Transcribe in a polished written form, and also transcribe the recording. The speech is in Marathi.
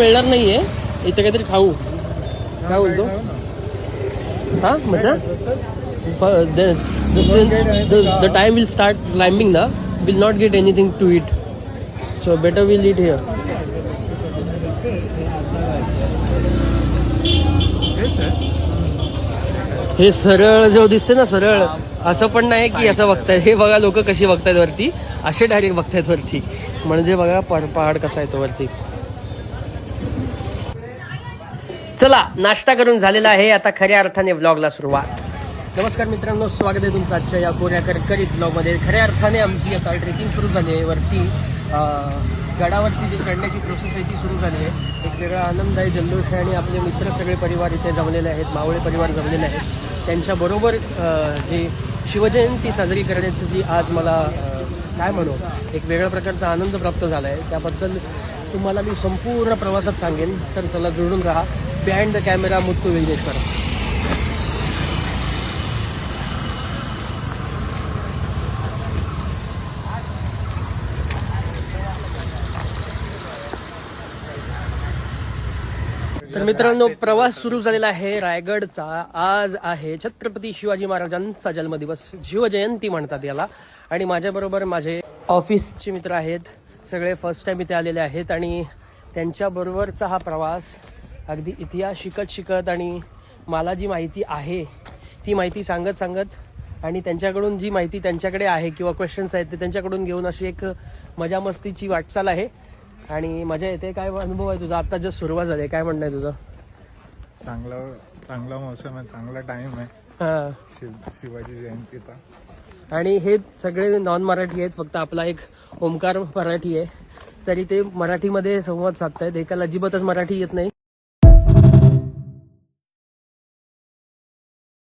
मिळणार नाहीये इथे काहीतरी खाऊ. काय बोलतो हा म्हणजे the time will start climbing na, will not get anything to eat, so better we'll eat here. हे सरळ जो दिसते ना, सरळ असं पण नाही की असं बघतायत. हे बघा लोक कशी बघतायत वरती, असे डायरेक्ट बघतायत वरती. म्हणजे बघा पहाड कसा आहे तो वरती. चला नाश्ता करून झालेला आहे, आता खऱ्या अर्थाने व्लॉगला सुरुवात. नमस्कार मित्रांनो, स्वागत आहे तुमचं आजच्या या कोऱ्या करकरीत ब्लॉगमध्ये. खऱ्या अर्थाने आमची आता ट्रेकिंग सुरू झाली आहे. वरती गडावरती जी चढण्याची प्रोसेस आहे ती सुरू झाली आहे. एक वेगळा आनंद आहे, जल्लोष आहे आणि आपले मित्र सगळे परिवार इथे जमलेले आहेत, मावळे परिवार जमलेले आहेत. त्यांच्याबरोबर जे शिवजयंती साजरी करण्याची जी आज मला काय म्हणू एक वेगळ्या प्रकारचा आनंद प्राप्त झाला आहे, त्याबद्दल तुम्हाला मी संपूर्ण प्रवासात सांगेन. तर चला जोडून राहा. Behind the camera Muthu Vighneshwar. तर मित्रांनो, प्रवास सुरू झालेला आहे रायगडचा. आज आहे छत्रपती शिवाजी महाराजांचा जन्मदिवस, शिवजयंती म्हणतात याला. आणि माझ्याबरोबर माझे ऑफिसचे मित्र आहेत, सगळे फर्स्ट टाइम इथे आलेले आहेत. आणि त्यांच्याबरोबरचा हा प्रवास अगदी इतिहास शिकत आणि मला जी माहिती आहे ती माहिती सांगत आणि त्यांच्याकडून जी माहिती त्यांच्याकडे आहे किंवा क्वेश्चन्स आहेत ते त्यांच्याकडून घेऊन अशी एक मजा मस्तीची वाटचाल आहे. आणि मजा येते. काय अनुभव आहे तुझा? आता जस्ट सुरुवात झाली, काय म्हणणं आहे तुझं? चांगला मौसम आहे, चांगला टाइम आहे. हा, शिवाजी जयंतीचा. आणि हे सगळे नॉन मराठी आहेत, फक्त आपला एक ओमकार मराठी आहे. तरी ते मराठीमध्ये संवाद साधतायत. एकाला अजिबातच मराठी येत नाही.